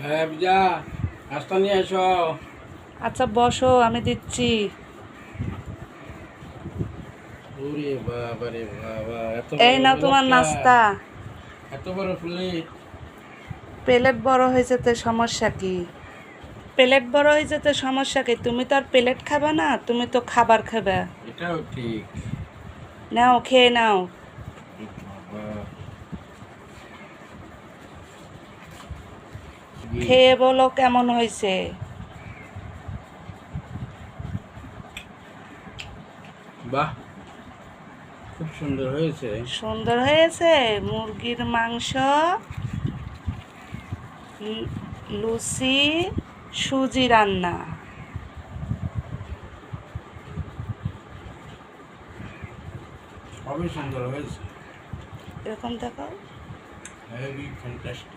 হ্যাঁ বিজা, নাস্তা নিয়ে এসো। আচ্ছা বসো, আমি দিচ্ছি। ওরে বাবা রে বাবা, এত এই বড় নাও তোমার প্লেটটা, নাস্তা। এত বড় প্লেট। প্লেট বড় হয়ে যেতে সমস্যা কি? প্লেট বড় হয়ে যেতে সমস্যা কি? তুমি তো আর প্লেট খাবে না, তুমি তো খাবার খাবে। এটাও ঠিক। নাও, খেয়ে নাও। বাবা, খেয়ে বলো কেমন হয়েছে। বাহ, খুব সুন্দর হয়েছে। সুন্দর হয়েছে। মুরগির মাংস, লুচি, সুজি রান্না। সবই সুন্দর হয়েছে। এরকম দেখো। Heavy fantastic.